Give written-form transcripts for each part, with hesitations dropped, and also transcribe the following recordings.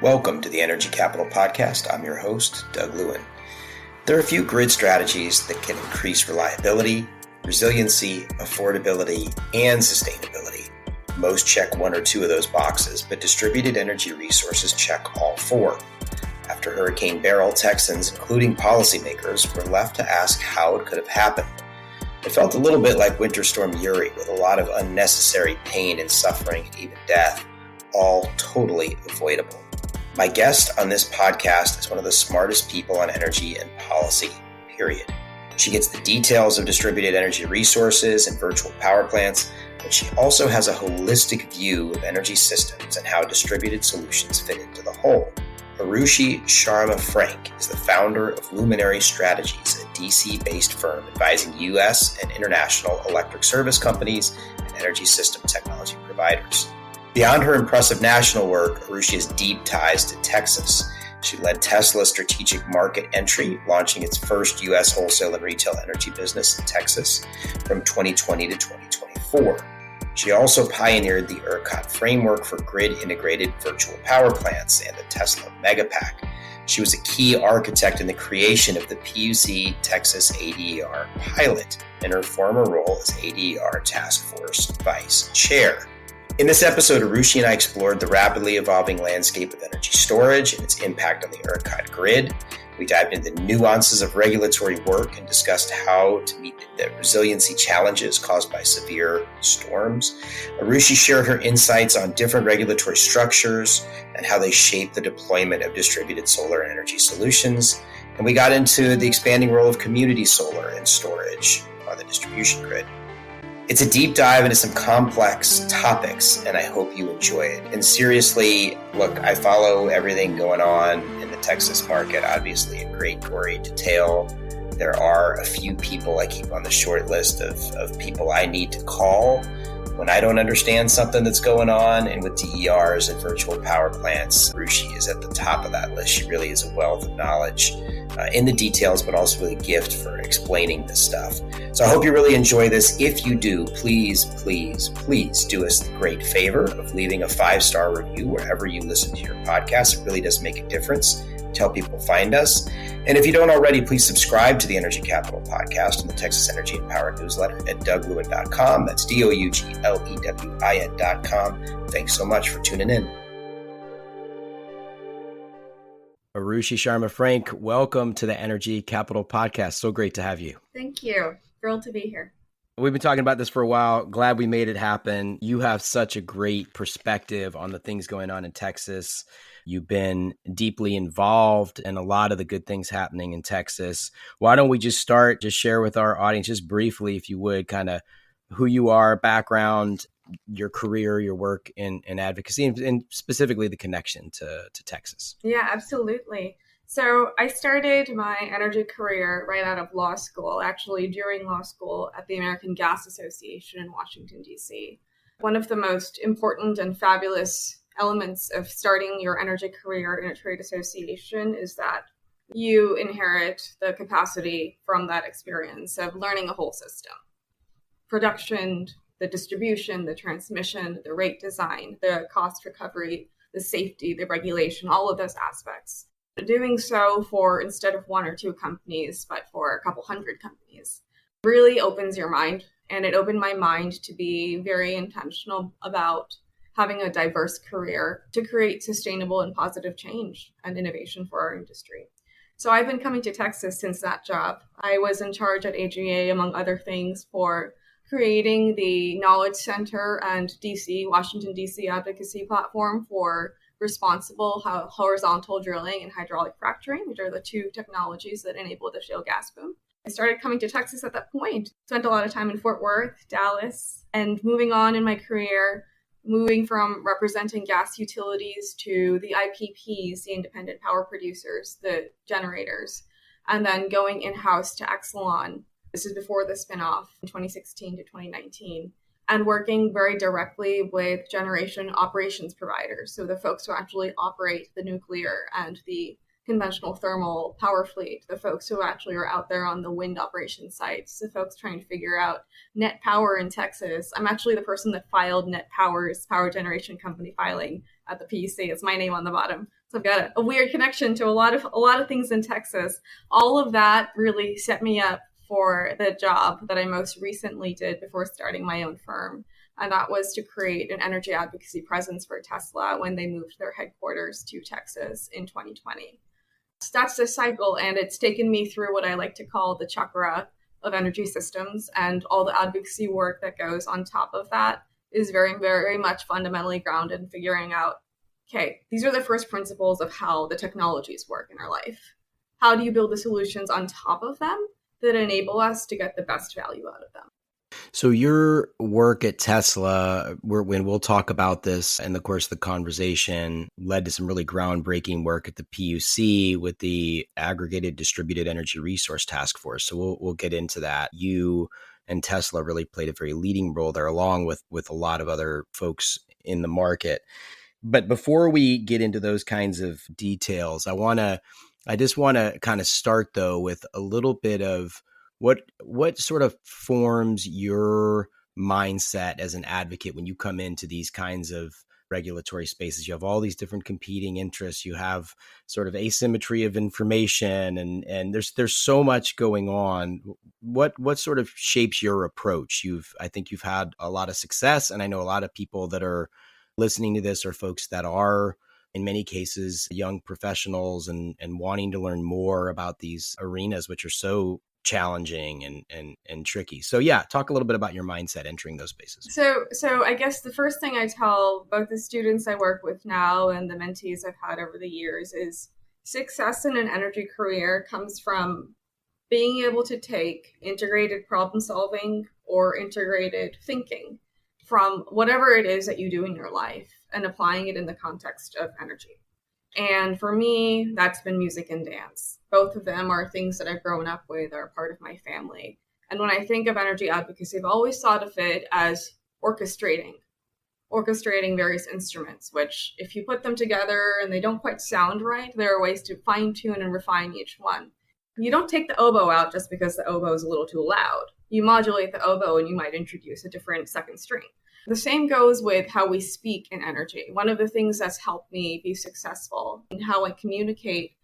Welcome to the Energy Capital Podcast. I'm your host, Doug Lewin. There are a few grid strategies that can increase reliability, resiliency, affordability, and sustainability. Most check one or two of those boxes, but distributed energy resources check all four. After Hurricane Beryl, Texans, including policymakers, were left to ask how it could have happened. It felt a little bit like Winter Storm Uri, with a lot of unnecessary pain and suffering and even death, all totally avoidable. My guest on this podcast is one of the smartest people on energy and policy, period. She gets the details of distributed energy resources and virtual power plants, but she also has a holistic view of energy systems and how distributed solutions fit into the whole. Arushi Sharma Frank is the founder of Luminary Strategies, a DC-based firm advising U.S. and international electric service companies and energy system technology providers. Beyond her impressive national work, Arushi has deep ties to Texas. She led Tesla's strategic market entry, launching its first U.S. wholesale and retail energy business in Texas from 2020 to 2024. She also pioneered the ERCOT framework for grid-integrated virtual power plants and the Tesla Megapack. She was a key architect in the creation of the PUC Texas ADER pilot in her former role as ADER Task Force Vice Chair. In this episode, Arushi and I explored the rapidly evolving landscape of energy storage and its impact on the ERCOT grid. We dived into the nuances of regulatory work and discussed how to meet the resiliency challenges caused by severe storms. Arushi shared her insights on different regulatory structures and how they shape the deployment of distributed solar energy solutions. And we got into the expanding role of community solar and storage on the distribution grid. It's a deep dive into some complex topics, and I hope you enjoy it. And seriously, look, I follow everything going on in the Texas market, obviously in great gory detail. There are a few people I keep on the short list of people I need to call when I don't understand something that's going on. And with DERs and virtual power plants, Arushi is at the top of that list. She really is a wealth of knowledge in the details, but also with a gift for explaining this stuff. So I hope you really enjoy this. If you do, please do us the great favor of leaving a 5-star review wherever you listen to your podcast. It really does make a difference to help people find us. And if you don't already, please subscribe to the Energy Capital Podcast and the Texas Energy and Power newsletter at douglewin.com. That's DOUGLEWIN.com. Thanks so much for tuning in. Arushi Sharma Frank, welcome to the Energy Capital Podcast. So great to have you. Thank you. Thrilled to be here. We've been talking about this for a while. Glad we made it happen. You have such a great perspective on the things going on in Texas. You've been deeply involved in a lot of the good things happening in Texas. Why don't we just start, just share with our audience, just briefly, if you would, kind of who you are, background, your career, your work in advocacy, and specifically the connection to Texas. Yeah, absolutely. So I started my energy career right out of law school, actually during law school at the American Gas Association in Washington, D.C. One of the most important and fabulous elements of starting your energy career in a trade association is that you inherit the capacity from that experience of learning a whole system. Production, the distribution, the transmission, the rate design, the cost recovery, the safety, the regulation, all of those aspects. Doing so for instead of one or two companies, but for a couple hundred companies, really opens your mind. And it opened my mind to be very intentional about having a diverse career to create sustainable and positive change and innovation for our industry. So I've been coming to Texas since that job. I was in charge at AGA, among other things, for creating the Knowledge Center and Washington, D.C. advocacy platform for responsible horizontal drilling and hydraulic fracturing, which are the two technologies that enable the shale gas boom. I started coming to Texas at that point, spent a lot of time in Fort Worth, Dallas, and moving on in my career, moving from representing gas utilities to the IPPs, the independent power producers, the generators, and then going in-house to Exelon. This is before the spinoff in 2016 to 2019, and working very directly with generation operations providers. So the folks who actually operate the nuclear and the conventional thermal power fleet, the folks who actually are out there on the wind operation sites, the folks trying to figure out net power in Texas. I'm actually the person that filed Net Power's power generation company filing at the PUC. It's my name on the bottom. So I've got a weird connection to a lot of things in Texas. All of that really set me up for the job that I most recently did before starting my own firm. And that was to create an energy advocacy presence for Tesla when they moved their headquarters to Texas in 2020. So that's the cycle, and it's taken me through what I like to call the chakra of energy systems, and all the advocacy work that goes on top of that is very, very much fundamentally grounded in figuring out, okay, these are the first principles of how the technologies work in our life. How do you build the solutions on top of them that enable us to get the best value out of them? So your work at Tesla, when we'll talk about this in the course of the conversation, led to some really groundbreaking work at the PUC with the Aggregated Distributed Energy Resource Task Force. So we'll get into that. You and Tesla really played a very leading role there, along with a lot of other folks in the market. But before we get into those kinds of details, I just want to kind of start though with a little bit of what sort of forms your mindset as an advocate when you come into these kinds of regulatory spaces. You have all these different competing interests. You have sort of asymmetry of information, and there's so much going on. What sort of shapes your approach? I think you've had a lot of success, and I know a lot of people that are listening to this are folks that are, in many cases, young professionals and wanting to learn more about these arenas, which are so challenging and tricky. So yeah, talk a little bit about your mindset entering those spaces. So I guess the first thing I tell both the students I work with now and the mentees I've had over the years is success in an energy career comes from being able to take integrated problem solving or integrated thinking from whatever it is that you do in your life and applying it in the context of energy. And for me, that's been music and dance. Both of them are things that I've grown up with, are part of my family. And when I think of energy advocacy, I've always thought of it as orchestrating various instruments, which if you put them together and they don't quite sound right, there are ways to fine tune and refine each one. You don't take the oboe out just because the oboe is a little too loud. You modulate the oboe and you might introduce a different second string. The same goes with how we speak in energy. One of the things that's helped me be successful in how I communicate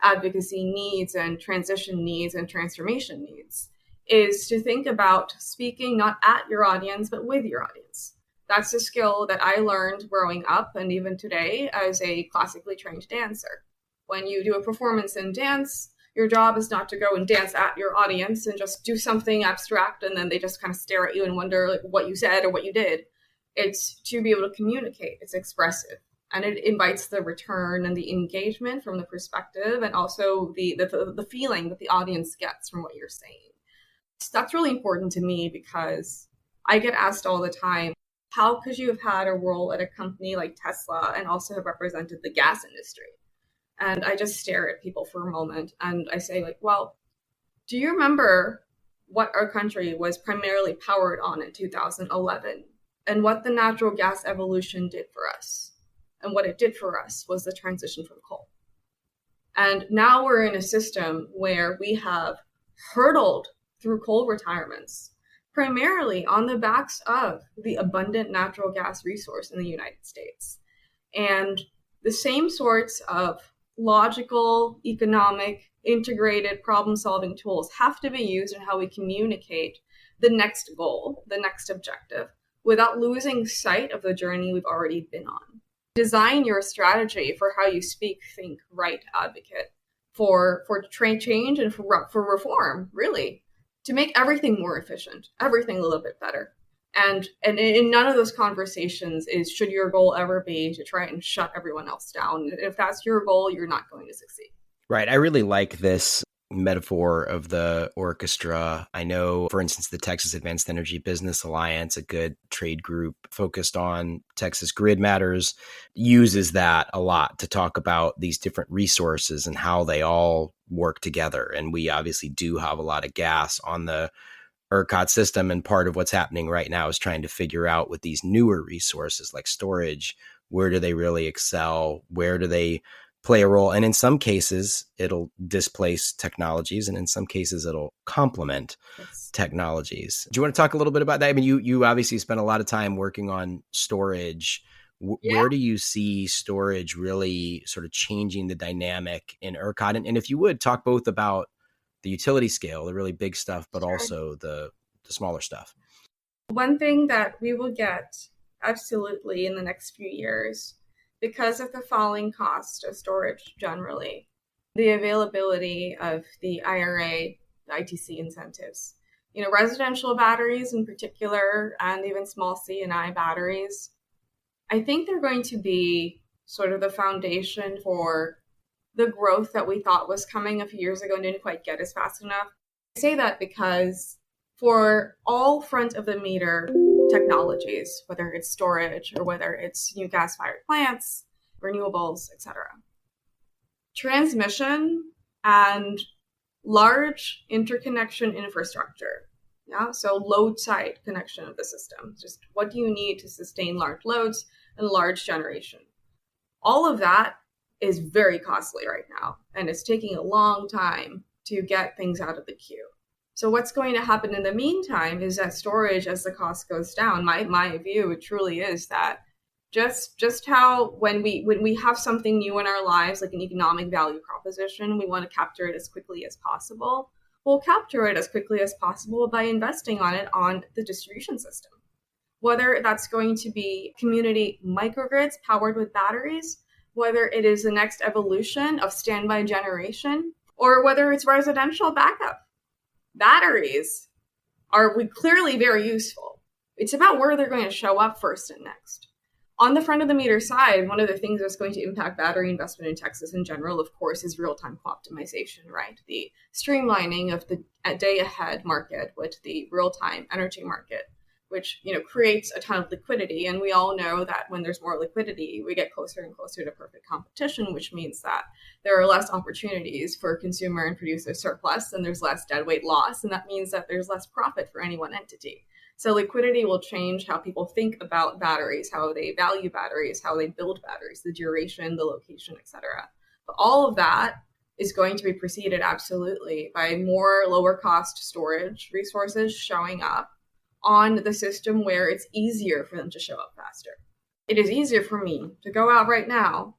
advocacy needs and transition needs and transformation needs is to think about speaking not at your audience, but with your audience. That's a skill that I learned growing up and even today as a classically trained dancer. When you do a performance in dance, your job is not to go and dance at your audience and just do something abstract and then they just kind of stare at you and wonder like, what you said or what you did. It's to be able to communicate. It's expressive. And it invites the return and the engagement from the perspective and also the feeling that the audience gets from what you're saying. So that's really important to me because I get asked all the time, how could you have had a role at a company like Tesla and also have represented the gas industry? And I just stare at people for a moment and I say, like, well, do you remember what our country was primarily powered on in 2011 and what the natural gas evolution did for us? And what it did for us was the transition from coal. And now we're in a system where we have hurtled through coal retirements, primarily on the backs of the abundant natural gas resource in the United States. And the same sorts of logical, economic, integrated problem-solving tools have to be used in how we communicate the next goal, the next objective, without losing sight of the journey we've already been on. Design your strategy for how you speak, think, write, advocate for change and for reform, really, to make everything more efficient, everything a little bit better. And in none of those conversations should your goal ever be to try and shut everyone else down. If that's your goal, you're not going to succeed. Right. I really like this metaphor of the orchestra. I know, for instance, the Texas Advanced Energy Business Alliance, a good trade group focused on Texas grid matters, uses that a lot to talk about these different resources and how they all work together. And we obviously do have a lot of gas on the ERCOT system. And part of what's happening right now is trying to figure out with these newer resources like storage, where do they really excel? Where do they play a role? And in some cases, it'll displace technologies. And in some cases, it'll complement technologies. Do you want to talk a little bit about that? I mean, you obviously spent a lot of time working on storage. Where do you see storage really sort of changing the dynamic in ERCOT? And if you would talk both about the utility scale, the really big stuff, but also the smaller stuff. One thing that we will get absolutely in the next few years, because of the falling cost of storage generally, the availability of the IRA, the ITC incentives. Residential batteries in particular, and even small C and I batteries, I think they're going to be sort of the foundation for the growth that we thought was coming a few years ago and didn't quite get as fast enough. I say that because for all front of the meter technologies, whether it's storage or whether it's new gas-fired plants, renewables, etc., transmission and large interconnection infrastructure, so load side connection of the system, just what do you need to sustain large loads and large generation, all of that is very costly right now, and it's taking a long time to get things out of the queue. So what's going to happen in the meantime is that storage, as the cost goes down, my view, it truly is that just how when we have something new in our lives, like an economic value proposition, we want to capture it as quickly as possible. We'll capture it as quickly as possible by investing on it on the distribution system. Whether that's going to be community microgrids powered with batteries, whether it is the next evolution of standby generation, or whether it's residential backup. Batteries are clearly very useful. It's about where they're going to show up first and next. On the front of the meter side, one of the things that's going to impact battery investment in Texas in general, of course, is real-time optimization, right? The streamlining of the day-ahead market with the real-time energy market, which creates a ton of liquidity. And we all know that when there's more liquidity, we get closer and closer to perfect competition, which means that there are less opportunities for consumer and producer surplus, and there's less deadweight loss. And that means that there's less profit for any one entity. So liquidity will change how people think about batteries, how they value batteries, how they build batteries, the duration, the location, etc. But all of that is going to be preceded absolutely by more lower cost storage resources showing up on the system where it's easier for them to show up faster. It is easier for me to go out right now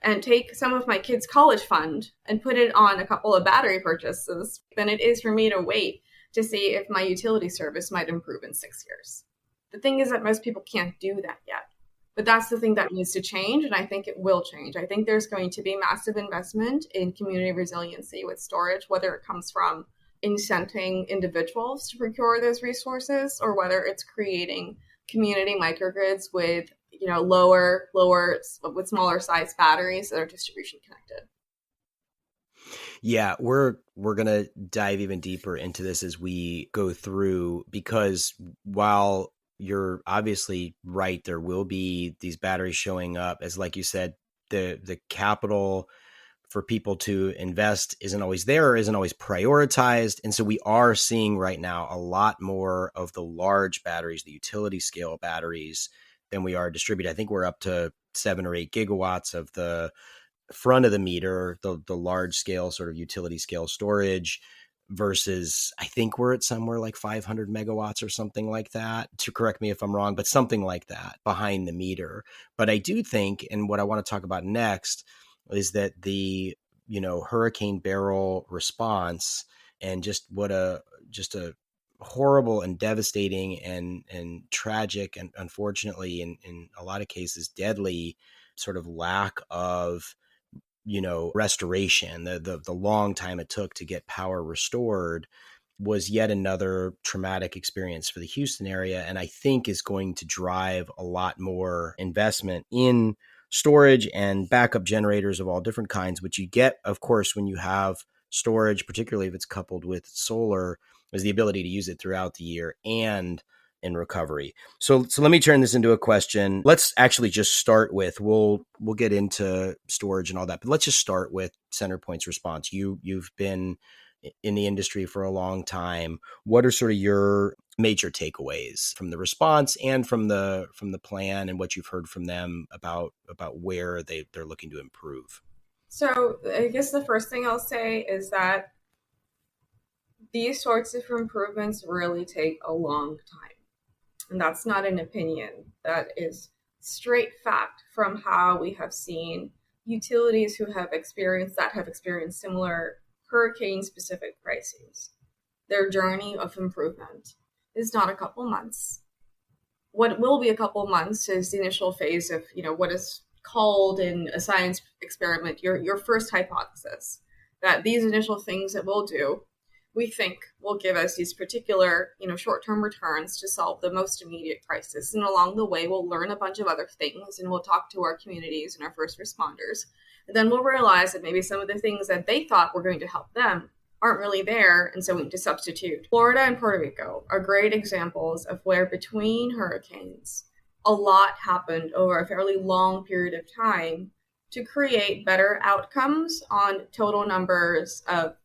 and take some of my kids' college fund and put it on a couple of battery purchases than it is for me to wait to see if my utility service might improve in 6 years. The thing is that most people can't do that yet. But that's the thing that needs to change, and I think it will change. I think there's going to be massive investment in community resiliency with storage, whether it comes from incenting individuals to procure those resources or whether it's creating community microgrids with lower with smaller size batteries that are distribution connected. Yeah, we're going to dive even deeper into this as we go through, because while you're obviously right, there will be these batteries showing up, as like you said, the capital for people to invest isn't always there, or isn't always prioritized. And so we are seeing right now a lot more of the large batteries, the utility scale batteries, than we are distributed. I think we're up to 7 or 8 gigawatts of the front of the meter, the large scale sort of utility scale storage, versus I think we're at somewhere like 500 megawatts or something like that, to correct me if I'm wrong, but something like that behind the meter. But I do think, and what I want to talk about next, is that the Hurricane Beryl response, and just a horrible and devastating and tragic, and unfortunately in a lot of cases deadly, sort of lack of restoration, the long time it took to get power restored, was yet another traumatic experience for the Houston area, and I think is going to drive a lot more investment in storage and backup generators of all different kinds, which you get, of course, when you have storage, particularly if it's coupled with solar, is the ability to use it throughout the year and in recovery. So let me turn this into a question. Let's actually just start with, we'll get into storage and all that, but let's just start with CenterPoint's response. You've been in the industry for a long time. What are sort of your major takeaways from the response and from the plan, and what you've heard from them about where they're looking to improve? So I guess the first thing I'll say is that these sorts of improvements really take a long time. And that's not an opinion. That is straight fact from how we have seen utilities who have experienced similar hurricane-specific crises. Their journey of improvement is not a couple months. What will be a couple months is the initial phase of, what is called in a science experiment, your first hypothesis, that these initial things that we'll do, we think will give us these particular, short-term returns to solve the most immediate crisis. And along the way, we'll learn a bunch of other things, and we'll talk to our communities and our first responders. And then we'll realize that maybe some of the things that they thought were going to help them aren't really there, and so we need to substitute. Florida and Puerto Rico are great examples of where between hurricanes, a lot happened over a fairly long period of time to create better outcomes on total numbers of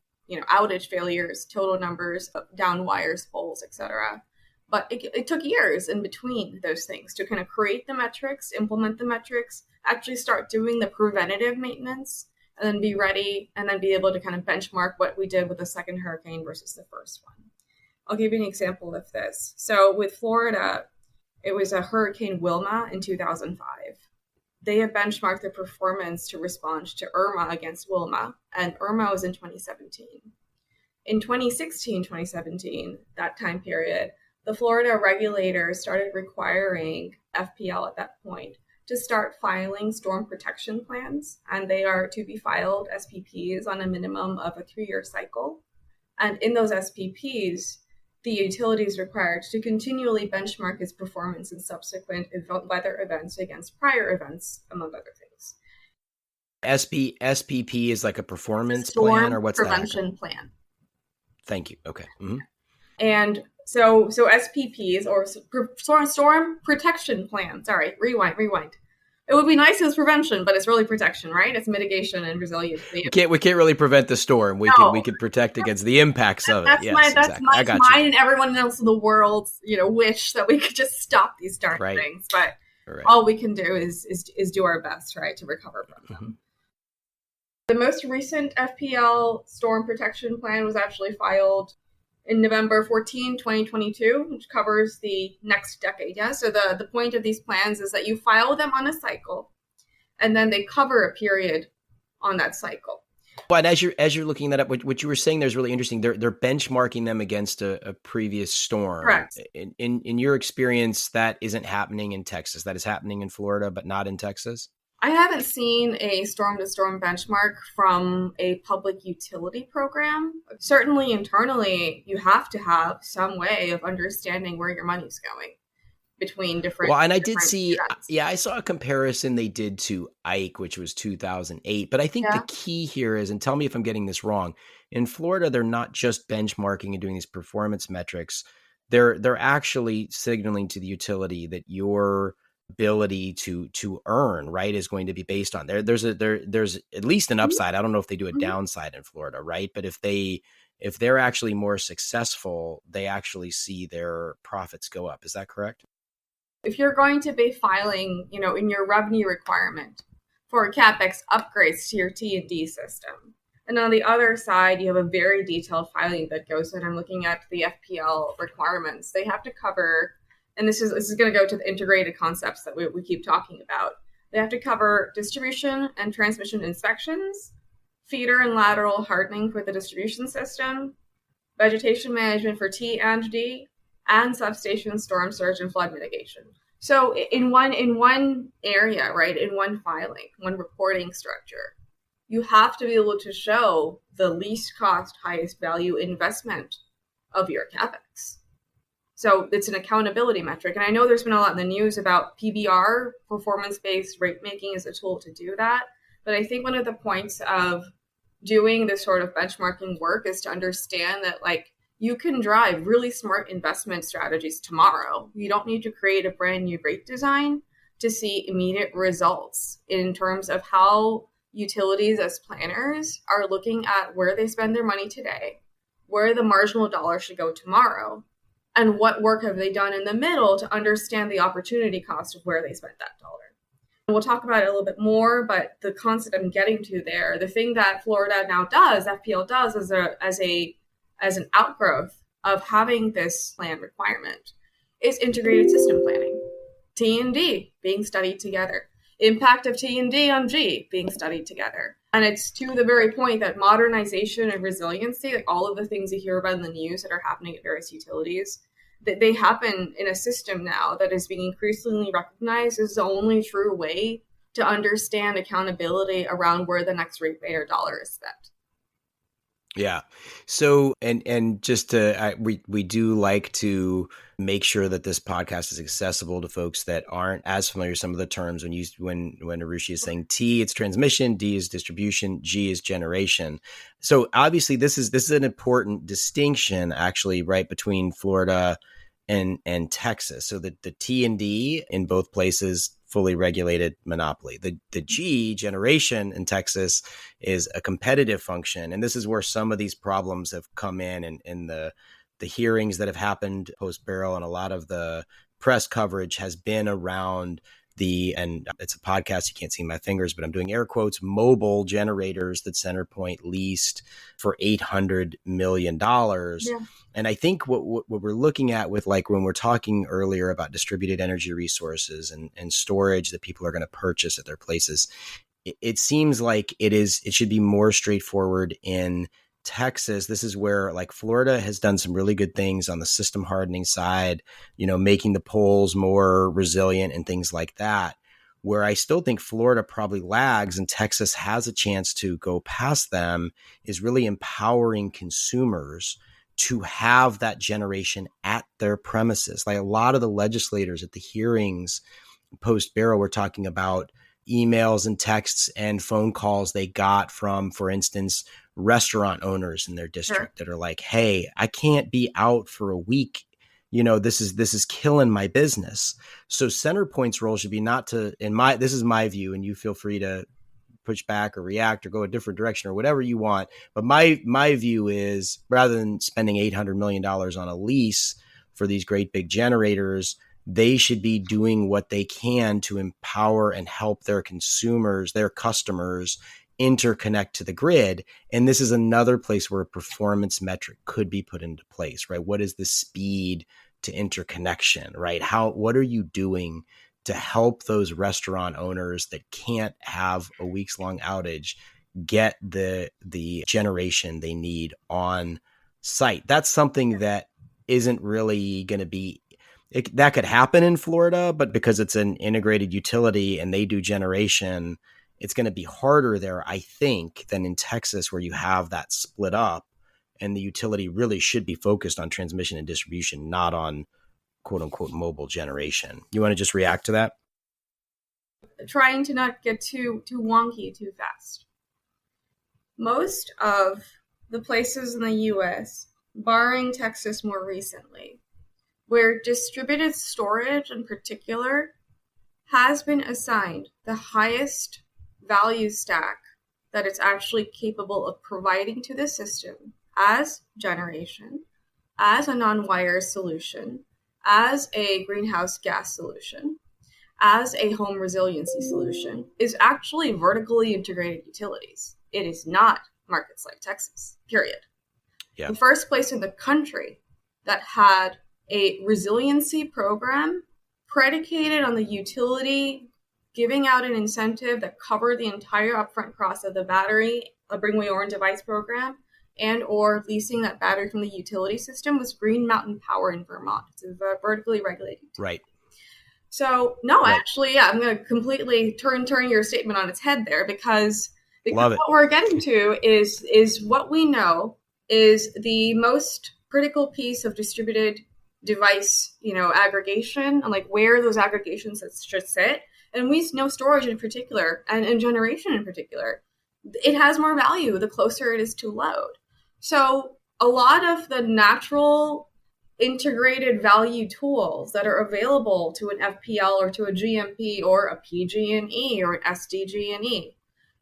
outage failures, total numbers of down wires, poles, etc. But it took years in between those things to kind of create the metrics, implement the metrics, actually start doing the preventative maintenance, and then be ready and then be able to kind of benchmark what we did with the second hurricane versus the first one. I'll give you an example of this. So with Florida, it was a Hurricane Wilma in 2005. They had benchmarked the performance to respond to Irma against Wilma, and Irma was in 2017. In 2016, 2017, that time period, the Florida regulators started requiring FPL at that point to start filing storm protection plans, and they are to be filed SPPs on a minimum of a 3-year cycle. And in those SPPs, the utility is required to continually benchmark its performance in subsequent weather events against prior events, among other things. SPP is like a performance plan, or what's that? Prevention plan. Thank you. Okay. Mm-hmm. And so SPPs, or storm protection plan. Sorry, rewind. It would be nice if it was prevention, but it's really protection, right? It's mitigation and resiliency. We can't really prevent the storm. We could protect against the impacts of it. That's mine and everyone else in the world, wish that we could just stop these darn things. But all we can do is do our best, right, to recover from them. Mm-hmm. The most recent FPL storm protection plan was actually filed in November 14, 2022, which covers the next decade. Yeah. So the point of these plans is that you file them on a cycle, and then they cover a period on that cycle. But as you're looking that up, what you were saying there is really interesting. They're benchmarking them against a previous storm. Correct. In your experience, that isn't happening in Texas. That is happening in Florida, but not in Texas. I haven't seen a storm-to-storm benchmark from a public utility program. Certainly internally, you have to have some way of understanding where your money's going between different. Well, and I did see, trends. I saw a comparison they did to Ike, which was 2008. But I think the key here is, and tell me if I'm getting this wrong, in Florida, they're not just benchmarking and doing these performance metrics. They're actually signaling to the utility that your ability to earn, right, is going to be based on there's at least an upside. I don't know if they do a downside in Florida, right? But if they're actually more successful, they actually see their profits go up. Is that correct? If you're going to be filing, in your revenue requirement for CapEx upgrades to your T&D system, and on the other side, you have a very detailed filing that goes in. I'm looking at the FPL requirements. They have to cover. And this is going to go to the integrated concepts that we keep talking about. They have to cover distribution and transmission inspections, feeder and lateral hardening for the distribution system, vegetation management for T&D, and substation storm surge and flood mitigation. So in one area, right, in one filing, one reporting structure, you have to be able to show the least cost, highest value investment of your CapEx. So it's an accountability metric. And I know there's been a lot in the news about PBR, performance-based rate making, as a tool to do that. But I think one of the points of doing this sort of benchmarking work is to understand that, you can drive really smart investment strategies tomorrow. You don't need to create a brand new rate design to see immediate results in terms of how utilities as planners are looking at where they spend their money today, where the marginal dollar should go tomorrow, and what work have they done in the middle to understand the opportunity cost of where they spent that dollar. And we'll talk about it a little bit more, but the concept I'm getting to there, the thing that Florida now does, FPL does, as an outgrowth of having this plan requirement, is integrated system planning. T&D being studied together. Impact of T&D on G being studied together. And it's to the very point that modernization and resiliency, like all of the things you hear about in the news that are happening at various utilities, that they happen in a system now that is being increasingly recognized as the only true way to understand accountability around where the next ratepayer dollar is spent. Yeah. So, and just to, we do like to make sure that this podcast is accessible to folks that aren't as familiar with some of the terms. When Arushi is saying T, it's transmission, D is distribution, G is generation. So obviously this is an important distinction actually, right, between Florida and Texas. So the T and D in both places, fully regulated monopoly. The G, generation, in Texas is a competitive function. And this is where some of these problems have come in the hearings that have happened post Beryl, and a lot of the press coverage has been around and it's a podcast, you can't see my fingers, but I'm doing air quotes, mobile generators that CenterPoint leased for $800 million. Yeah. And I think what we're looking at with, like, when we're talking earlier about distributed energy resources and storage that people are going to purchase at their places, it seems like it should be more straightforward in Texas. This is where, like, Florida has done some really good things on the system hardening side, making the poles more resilient and things like that, where I still think Florida probably lags and Texas has a chance to go past them, is really empowering consumers to have that generation at their premises. Like, a lot of the legislators at the hearings post Beryl were talking about emails and texts and phone calls they got from, for instance, restaurant owners in their district that are like, hey, I can't be out for a week. This is killing my business. So CenterPoint's role should be not to, this is my view, and you feel free to push back or react or go a different direction or whatever you want. But my view is, rather than spending $800 million on a lease for these great big generators, they should be doing what they can to empower and help their consumers, their customers, interconnect to the grid. And this is another place where a performance metric could be put into place, right? What is the speed to interconnection, right? What are you doing to help those restaurant owners that can't have a week's long outage get the generation they need on site? That's something that isn't really going to be, that could happen in Florida, but because it's an integrated utility and they do generation, it's going to be harder there, I think, than in Texas, where you have that split up and the utility really should be focused on transmission and distribution, not on quote unquote mobile generation. You want to just react to that? Trying to not get too wonky too fast. Most of the places in the US, barring Texas more recently, where distributed storage in particular has been assigned the highest value stack that it's actually capable of providing to the system as generation, as a non-wire solution, as a greenhouse gas solution, as a home resiliency solution, is actually vertically integrated utilities. It is not markets like Texas, period. Yeah. The first place in the country that had a resiliency program predicated on the utility giving out an incentive that covered the entire upfront cost of the battery, a Bring Your Own Device program, and or leasing that battery from the utility system was Green Mountain Power in Vermont. It's a vertically regulated utility. Right. So, no, right. Actually, yeah, I'm going to completely turn your statement on its head there because what we're getting to is what we know is the most critical piece of distributed device, aggregation, and like where those aggregations should sit. And we know storage in particular and generation in particular, it has more value the closer it is to load. So a lot of the natural integrated value tools that are available to an FPL or to a GMP or a PG&E or an SDG&E,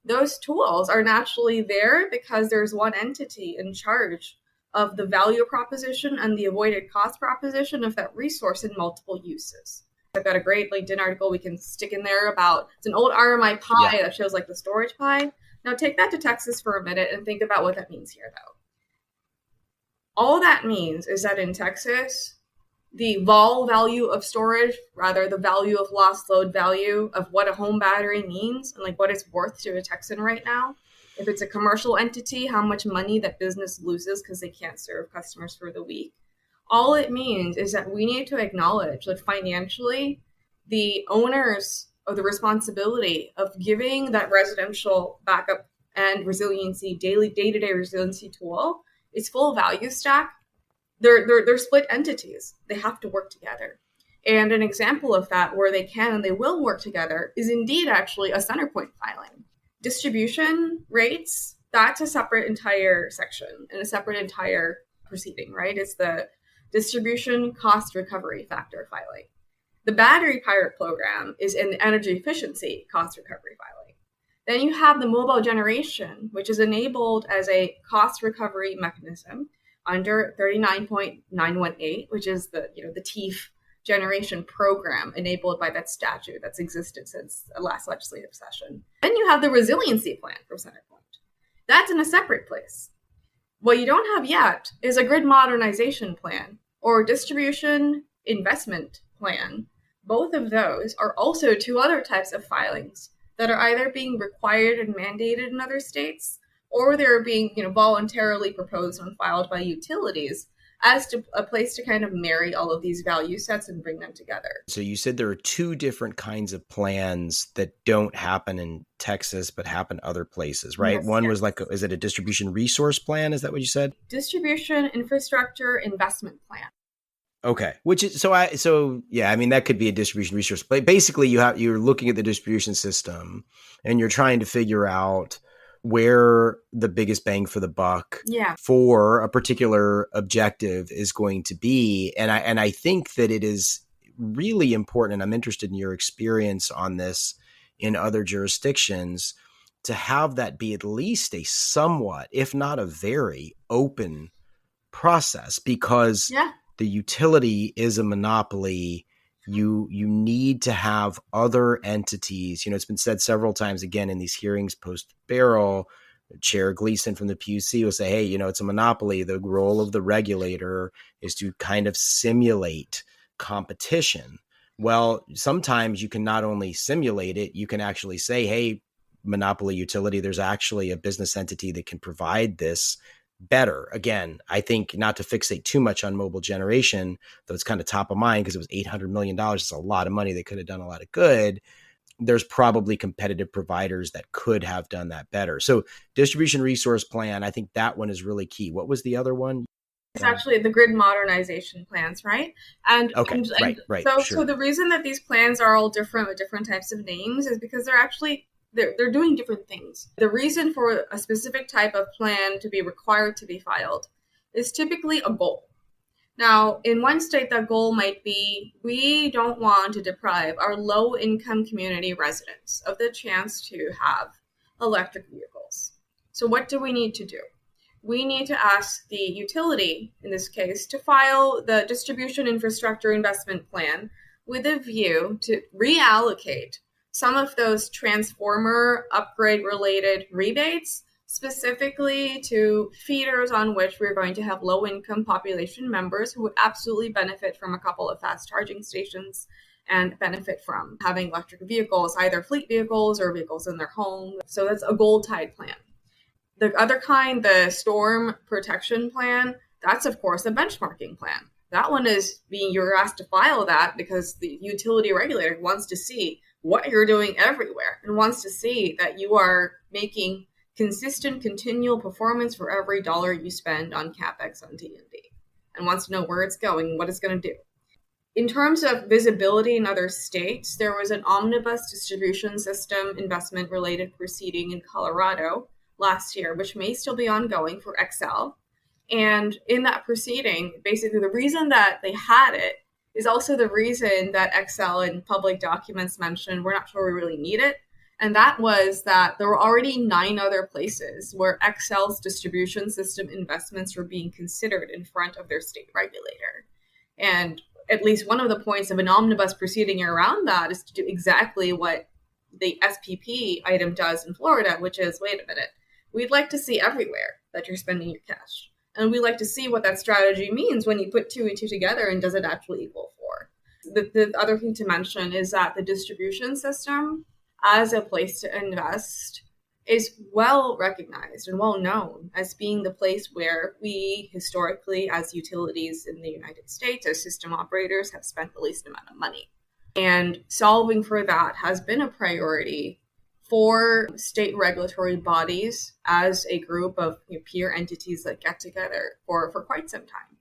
those tools are naturally there because there's one entity in charge of the value proposition and the avoided cost proposition of that resource in multiple uses. I've got a great LinkedIn article we can stick in there about, it's an old RMI pie that shows like the storage pie. Now take that to Texas for a minute and think about what that means here though. All that means is that in Texas, the vol value of storage, rather the value of lost load value of what a home battery means and like what it's worth to a Texan right now. If it's a commercial entity, how much money that business loses because they can't serve customers for the week. All it means is that we need to acknowledge that financially, the owners of the responsibility of giving that residential backup and resiliency, day-to-day resiliency tool its full value stack. They're split entities. They have to work together. And an example of that where they can and they will work together is indeed actually a CenterPoint filing. Distribution rates, that's a separate entire section and a separate entire proceeding, right? It's the distribution cost recovery factor filing. The battery pilot program is in the energy efficiency cost recovery filing. Then you have the mobile generation, which is enabled as a cost recovery mechanism under 39.918, which is the TEEF generation program enabled by that statute that's existed since the last legislative session. Then you have the resiliency plan from CenterPoint. That's in a separate place. What you don't have yet is a grid modernization plan or distribution investment plan. Both of those are also two other types of filings that are either being required and mandated in other states, or they're being voluntarily proposed and filed by utilities as to a place to kind of marry all of these value sets and bring them together. So you said there are two different kinds of plans that don't happen in Texas, but happen other places, right? Yes, One was like, is it a distribution resource plan? Is that what you said? Distribution infrastructure investment plan. Okay. Which is, that could be a distribution resource. But basically you're looking at the distribution system and you're trying to figure out where the biggest bang for the buck for a particular objective is going to be. And I think that it is really important, and I'm interested in your experience on this in other jurisdictions, to have that be at least a somewhat, if not a very open process, because the utility is a monopoly. You need to have other entities. It's been said several times again in these hearings post Beryl. Chair Gleason from the PUC will say, hey, it's a monopoly. The role of the regulator is to kind of simulate competition. Well, sometimes you can not only simulate it, you can actually say, hey, monopoly utility, there's actually a business entity that can provide this better. Again, I think not to fixate too much on mobile generation, though it's kind of top of mind because it was $800 million. It's a lot of money. They could have done a lot of good. There's probably competitive providers that could have done that better. So distribution resource plan, I think that one is really key. What was the other one? It's actually the grid modernization plans, right? Right. So the reason that these plans are all different with different types of names is because they're doing different things. The reason for a specific type of plan to be required to be filed is typically a goal. Now, in one state, that goal might be, we don't want to deprive our low-income community residents of the chance to have electric vehicles. So what do we need to do? We need to ask the utility, in this case, to file the distribution infrastructure investment plan with a view to reallocate some of those transformer upgrade related rebates specifically to feeders on which we're going to have low income population members who would absolutely benefit from a couple of fast charging stations and benefit from having electric vehicles, either fleet vehicles or vehicles in their home. So that's a gold tied plan. The other kind, the storm protection plan, that's of course a benchmarking plan. That one is you're asked to file that because the utility regulator wants to see what you're doing everywhere and wants to see that you are making consistent, continual performance for every dollar you spend on CapEx on T&D and wants to know where it's going, what it's going to do. In terms of visibility in other states, there was an omnibus distribution system investment related proceeding in Colorado last year, which may still be ongoing for XL. And in that proceeding, basically the reason that they had it is also the reason that XL in public documents mentioned we're not sure we really need it. And that was that there were already 9 other places where XL's distribution system investments were being considered in front of their state regulator. And at least one of the points of an omnibus proceeding around that is to do exactly what the SPP item does in Florida, which is, wait a minute, we'd like to see everywhere that you're spending your cash. And we like to see what that strategy means when you put 2 and 2 together, and does it actually equal 4? The other thing to mention is that the distribution system as a place to invest is well recognized and well known as being the place where we historically, as utilities in the United States, as system operators, have spent the least amount of money. And solving for that has been a priority for state regulatory bodies as a group of peer entities that get together for quite some time.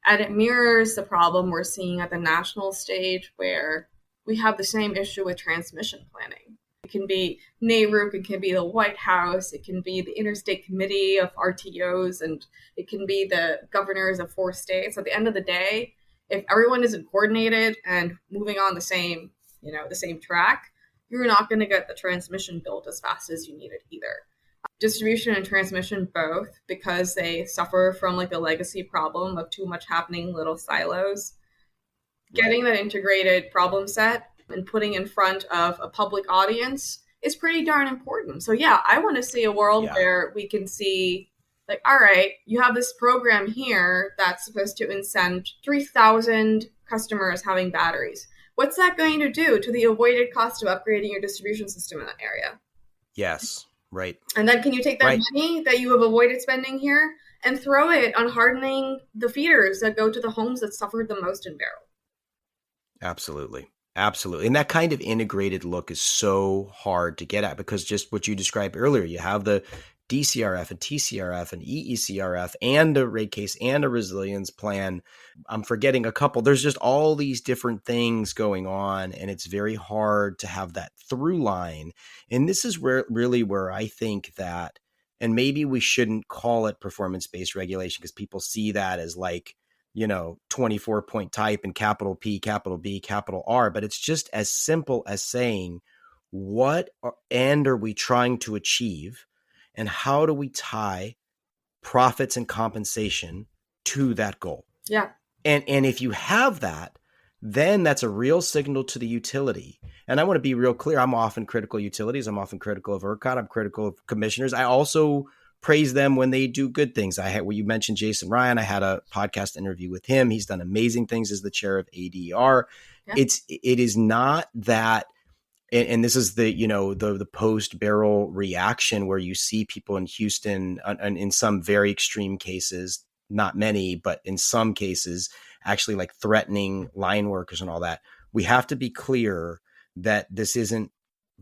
And it mirrors the problem we're seeing at the national stage, where we have the same issue with transmission planning. It can be NARUC, it can be the White House, it can be the Interstate Committee of RTOs, and it can be the governors of 4 states. At the end of the day, if everyone isn't coordinated and moving on the same track, you're not going to get the transmission built as fast as you need it either. Distribution and transmission both, because they suffer from the legacy problem of too much happening, little silos. Getting that integrated problem set and putting in front of a public audience is pretty darn important. So yeah, I want to see a world where we can see, all right, you have this program here that's supposed to incent 3,000 customers having batteries. What's that going to do to the avoided cost of upgrading your distribution system in that area? Yes, right. And then can you take that money that you have avoided spending here and throw it on hardening the feeders that go to the homes that suffered the most in Beryl? Absolutely. Absolutely. And that kind of integrated look is so hard to get at, because just what you described earlier, you have the DCRF and TCRF and EECRF and a rate case and a resilience plan. I'm forgetting a couple. There's just all these different things going on, and it's very hard to have that through line. And this is where I think that, and maybe we shouldn't call it performance-based regulation, because people see that as 24-point type and capital P, capital B, capital R. But it's just as simple as saying, what end are we trying to achieve? And how do we tie profits and compensation to that goal? Yeah. And if you have that, then that's a real signal to the utility. And I want to be real clear. I'm often critical of utilities. I'm often critical of ERCOT. I'm critical of commissioners. I also praise them when they do good things. You mentioned Jason Ryan. I had a podcast interview with him. He's done amazing things as the chair of ADER. Yeah. It is not that. And this is the post Beryl reaction, where you see people in Houston, and in some very extreme cases, not many, but in some cases, actually threatening line workers and all that. We have to be clear that this isn't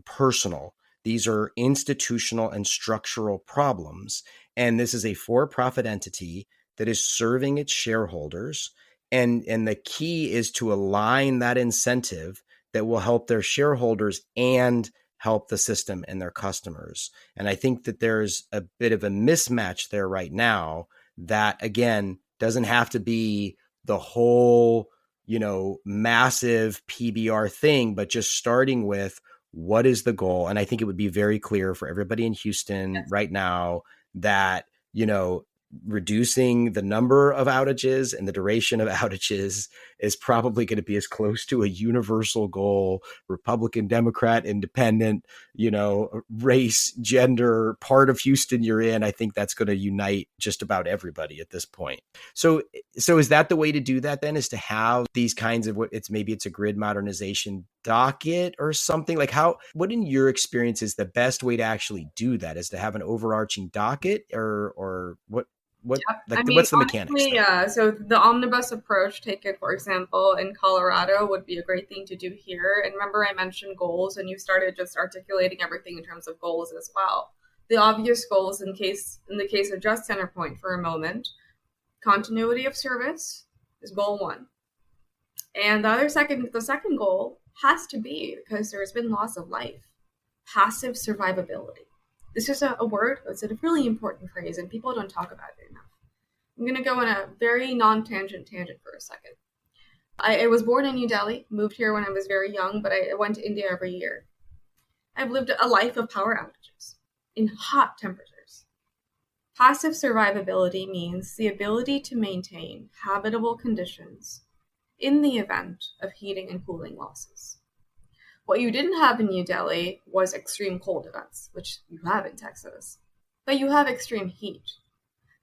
personal. These are institutional and structural problems. And this is a for-profit entity that is serving its shareholders. And the key is to align that incentive that will help their shareholders and help the system and their customers. And I think that there's a bit of a mismatch there right now that, again, doesn't have to be the whole, massive PBR thing, but just starting with, what is the goal? And I think it would be very clear for everybody in Houston right now that, reducing the number of outages and the duration of outages is probably going to be as close to a universal goal, Republican, Democrat, independent, race, gender, part of Houston you're in. I think that's going to unite just about everybody at this point. So is that the way to do that then, is to have these kinds of maybe it's a grid modernization docket or something? What in your experience is the best way to actually do that? Is to have an overarching docket or what? What's the mechanics? So the omnibus approach, taken for example in Colorado, would be a great thing to do here. And remember, I mentioned goals, and you started just articulating everything in terms of goals as well. The obvious goals, in the case of just CenterPoint for a moment, continuity of service is goal 1, and the second goal has to be, because there has been loss of life, passive survivability. This is a word, it's a really important phrase, and people don't talk about it enough. I'm going to go on a very non-tangent for a second. I was born in New Delhi, moved here when I was very young, but I went to India every year. I've lived a life of power outages in hot temperatures. Passive survivability means the ability to maintain habitable conditions in the event of heating and cooling losses. What you didn't have in New Delhi was extreme cold events, which you have in Texas, but you have extreme heat.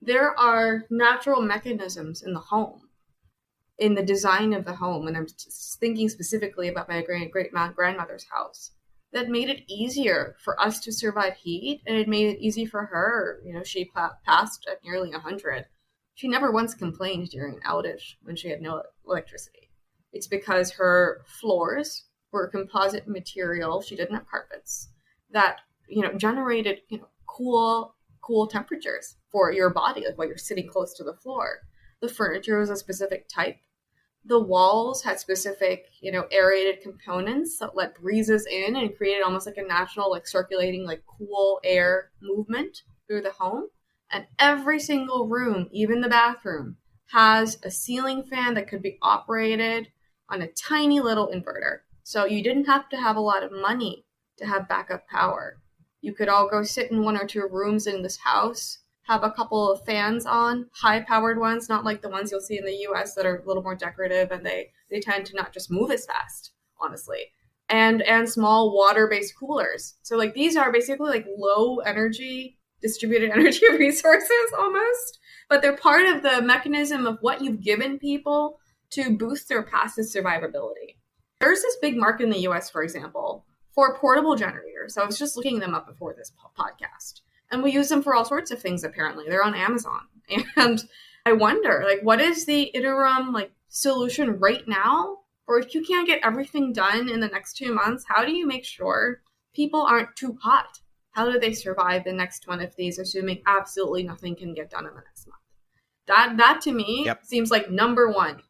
there are natural mechanisms in the home, in the design of the home, and I'm thinking specifically about my great-grandmother's house, that made it easier for us to survive heat, and it made it easy for her. She passed at nearly 100. She never once complained during an outage when she had no electricity. It's because her floors were composite material. She didn't have carpets that, generated, cool temperatures for your body, like while you're sitting close to the floor. The furniture was a specific type. The walls had specific, aerated components that let breezes in and created almost like a natural, like circulating, like cool air movement through the home. And every single room, even the bathroom, has a ceiling fan that could be operated on a tiny little inverter. So you didn't have to have a lot of money to have backup power. You could all go sit in one or two rooms in this house, have a couple of fans on, high-powered ones, not like the ones you'll see in the US that are a little more decorative, and they tend to not just move as fast, honestly. And small water-based coolers. So like these are basically like low energy, distributed energy resources almost, but they're part of the mechanism of what you've given people to boost their passive survivability. There's this big market in the US, for example, for portable generators. So I was just looking them up before this podcast. And we use them for all sorts of things, apparently. They're on Amazon. And I wonder, like, what is the interim, like, solution right now? Or if you can't get everything done in the next 2 months, how do you make sure people aren't too hot? How do they survive the next one of these, assuming absolutely nothing can get done in the next month? That to me seems like number one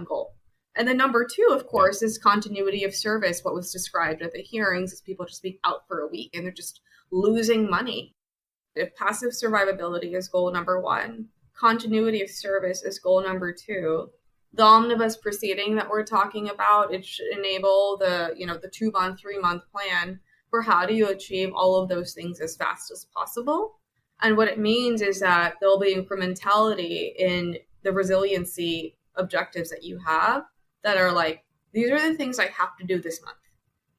goal. And then number two, of course, is continuity of service. What was described at the hearings is people just being out for a week and they're just losing money. If passive survivability is goal number one, continuity of service is goal number two. The omnibus proceeding that we're talking about, it should enable the 2-month, 3-month plan for how do you achieve all of those things as fast as possible. And what it means is that there'll be incrementality in the resiliency objectives that you have that are like, these are the things I have to do this month.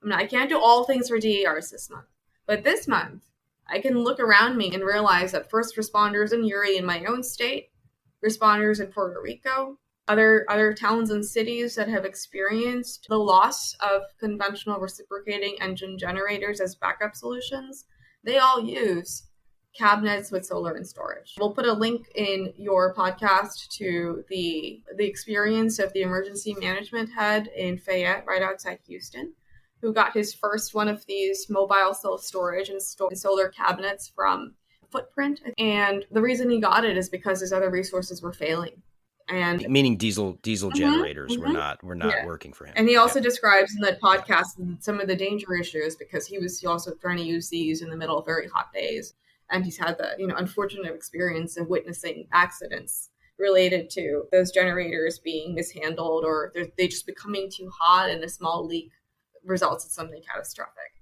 I mean, I can't do all things for DERs this month, but this month I can look around me and realize that first responders in Uri in my own state, responders in Puerto Rico, other towns and cities that have experienced the loss of conventional reciprocating engine generators as backup solutions, they all use cabinets with solar and storage. We'll put a link in your podcast to the experience of the emergency management head in Fayette, right outside Houston, who got his first one of these mobile self-storage and solar cabinets from Footprint. And the reason he got it is because his other resources were failing. And meaning diesel generators were not working for him. And he also describes in that podcast some of the danger issues because he also trying to use these in the middle of very hot days. And he's had the unfortunate experience of witnessing accidents related to those generators being mishandled or they just becoming too hot and a small leak results in something catastrophic.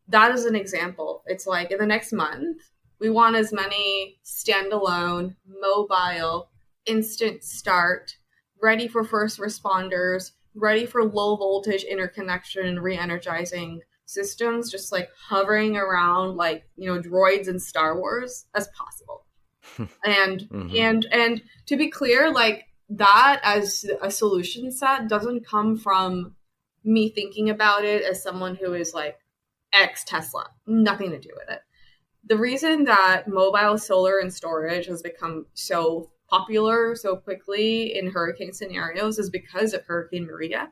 That is an example. It's like in the next month, we want as many standalone, mobile, instant start, ready for first responders, ready for low voltage interconnection and re-energizing systems, just like hovering around like, droids in Star Wars as possible. And and to be clear, like that as a solution set doesn't come from me thinking about it as someone who is like ex Tesla, nothing to do with it. The reason that mobile solar and storage has become so popular so quickly in hurricane scenarios is because of Hurricane Maria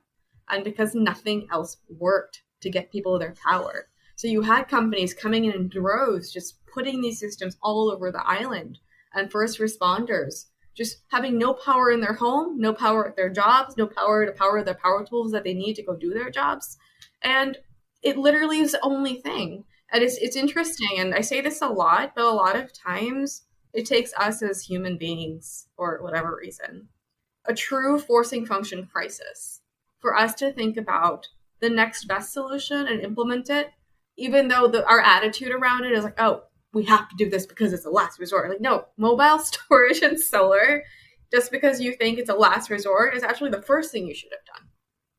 and because nothing else worked to get people their power. So you had companies coming in droves, just putting these systems all over the island, and first responders just having no power in their home, no power at their jobs, no power to power the power tools that they need to go do their jobs. And it literally is the only thing. And it's interesting, and I say this a lot, but a lot of times it takes us as human beings, for whatever reason, a true forcing function crisis for us to think about the next best solution and implement it, even though our attitude around it is like, oh, we have to do this because it's a last resort. Like, no, mobile storage and solar, just because you think it's a last resort, is actually the first thing you should have done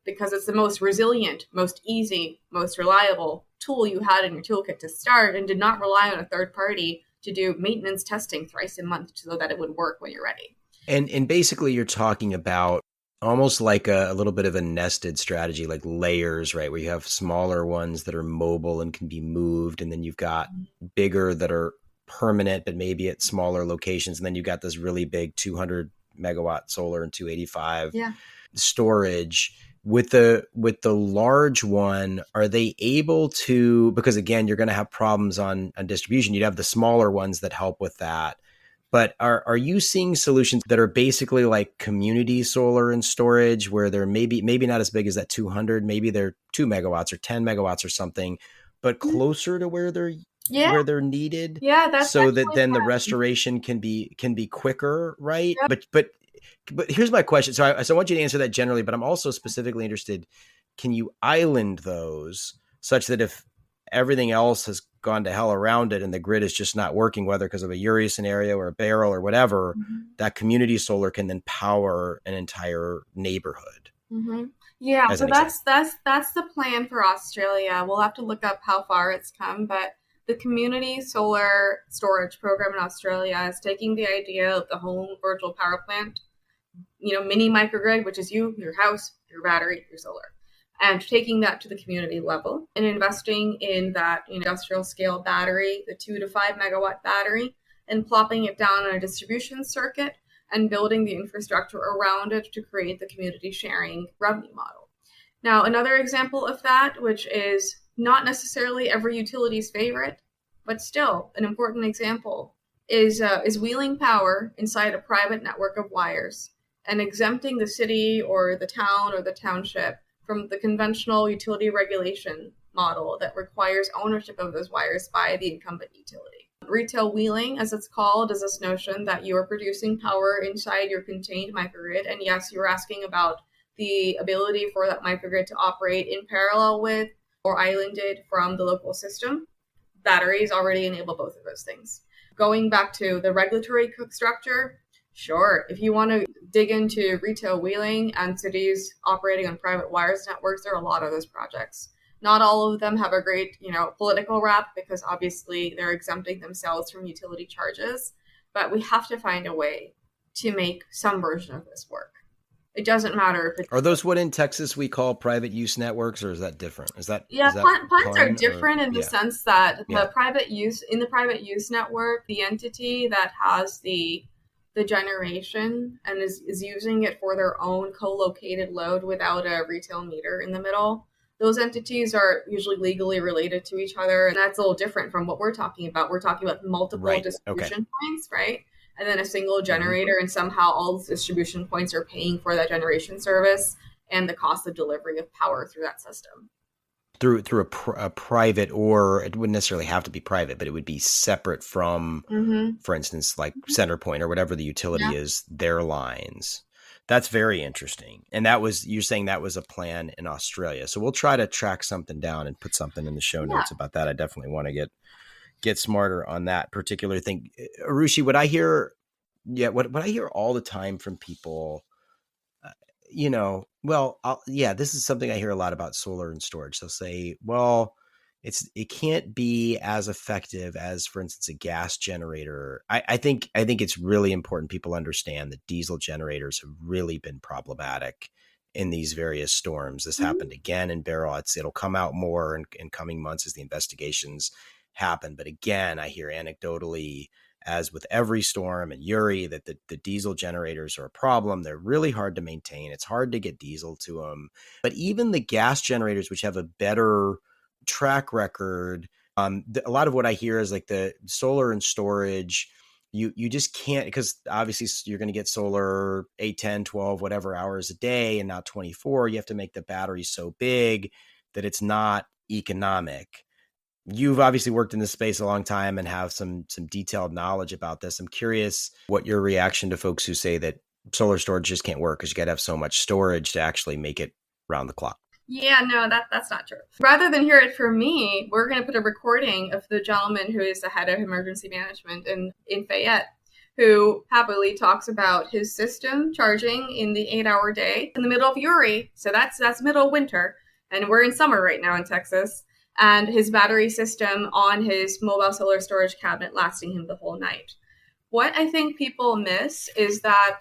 because it's the most resilient, most easy, most reliable tool you had in your toolkit to start and did not rely on a third party to do maintenance testing thrice a month so that it would work when you're ready. And basically you're talking about almost like a little bit of a nested strategy, like layers, right? Where you have smaller ones that are mobile and can be moved. And then you've got bigger that are permanent, but maybe at smaller locations. And then you've got this really big 200 megawatt solar and 285 storage. With the large one, are they able to, because again, you're going to have problems on distribution. You'd have the smaller ones that help with that. But are you seeing solutions that are basically like community solar and storage where they're maybe not as big as that 200, maybe they're 2 megawatts or 10 megawatts or something, but closer to where they're needed? Yeah, that's so that then the restoration can be quicker, right? Yep. But here's my question. So I want you to answer that generally, but I'm also specifically interested, can you island those such that if everything else has gone to hell around it and the grid is just not working, whether because of a Uri scenario or a Beryl or whatever, that community solar can then power an entire neighborhood? Yeah, so that's the plan for Australia. We'll have to look up how far it's come, but the community solar storage program in Australia is taking the idea of the home virtual power plant, mini microgrid, which is you, your house, your battery, your solar, and taking that to the community level and investing in that industrial scale battery, the 2 to 5 megawatt battery, and plopping it down on a distribution circuit and building the infrastructure around it to create the community sharing revenue model. Now, another example of that, which is not necessarily every utility's favorite, but still an important example, is wheeling power inside a private network of wires and exempting the city or the town or the township from the conventional utility regulation model that requires ownership of those wires by the incumbent utility. Retail wheeling, as it's called, is this notion that you are producing power inside your contained microgrid. And yes, you're asking about the ability for that microgrid to operate in parallel with or islanded from the local system. Batteries already enable both of those things. Going back to the regulatory structure, sure, if you want to dig into retail wheeling and cities operating on private wires networks, there are a lot of those projects. Not all of them have a great, political wrap because obviously they're exempting themselves from utility charges, but we have to find a way to make some version of this work. It doesn't matter if are those what in Texas we call private use networks, or is that different? Plans are different in the sense that the private use network, the entity that has the generation and is using it for their own co-located load without a retail meter in the middle, those entities are usually legally related to each other, and that's a little different from what we're talking about. We're talking about multiple distribution points, right? And then a single generator, and somehow all the distribution points are paying for that generation service and the cost of delivery of power through that system. Through a private, or it wouldn't necessarily have to be private, but it would be separate from, for instance, like CenterPoint or whatever the utility is, their lines. That's very interesting. And you're saying that was a plan in Australia. So we'll try to track something down and put something in the show notes about that. I definitely want to get smarter on that particular thing. Arushi, what I hear all the time from people, this is something I hear a lot about solar and storage. They'll say, well, it can't be as effective as, for instance, a gas generator. I think it's really important people understand that diesel generators have really been problematic in these various storms. This happened again in Beryl. It'll come out more in coming months as the investigations happen. But again, I hear anecdotally, as with every storm and Uri, that the diesel generators are a problem. They're really hard to maintain. It's hard to get diesel to them. But even the gas generators, which have a better track record, a lot of what I hear is like the solar and storage, you just can't, because obviously you're going to get solar 8, 10, 12, whatever hours a day, and not 24. You have to make the battery so big that it's not economic. You've obviously worked in this space a long time and have some detailed knowledge about this. I'm curious what your reaction to folks who say that solar storage just can't work because you got to have so much storage to actually make it round the clock. Yeah, no, that's not true. Rather than hear it from me, we're going to put a recording of the gentleman who is the head of emergency management in Fayette, who happily talks about his system charging in the 8-hour day in the middle of Uri. So that's middle of winter. And we're in summer right now in Texas. and his battery system on his mobile solar storage cabinet lasting him the whole night. What I think people miss is that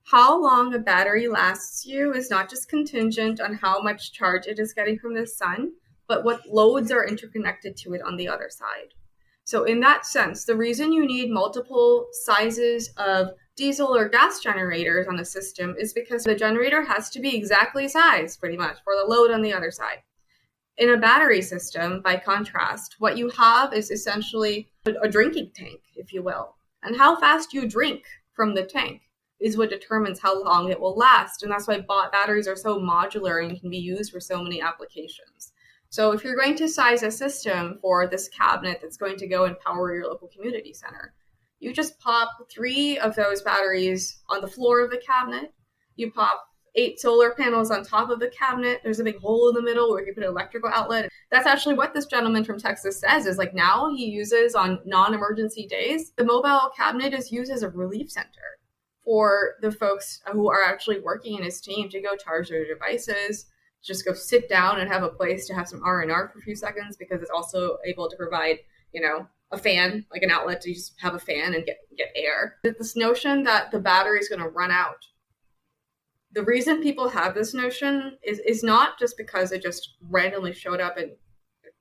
how long a battery lasts you is not just contingent on how much charge it is getting from the sun, but what loads are interconnected to it on the other side. So in that sense, the reason you need multiple sizes of diesel or gas generators on a system is because the generator has to be exactly sized, pretty much, for the load on the other side. In a battery system, by contrast, what you have is essentially a drinking tank, if you will. And how fast you drink from the tank is what determines how long it will last. And that's why batteries are so modular and can be used for so many applications. So if you're going to size a system for this cabinet that's going to go and power your local community center, you just pop 3 of those batteries on the floor of the cabinet. You pop 8 solar panels on top of the cabinet. There's a big hole in the middle where you can put an electrical outlet. That's actually what this gentleman from Texas says, is like now he uses on non-emergency days, the mobile cabinet is used as a relief center for the folks who are actually working in his team to go charge their devices, just go sit down and have a place to have some R&R for a few seconds, because it's also able to provide, a fan, like an outlet to just have a fan and get air. This notion that the battery is going to run out. The reason people have this notion is not just because it just randomly showed up in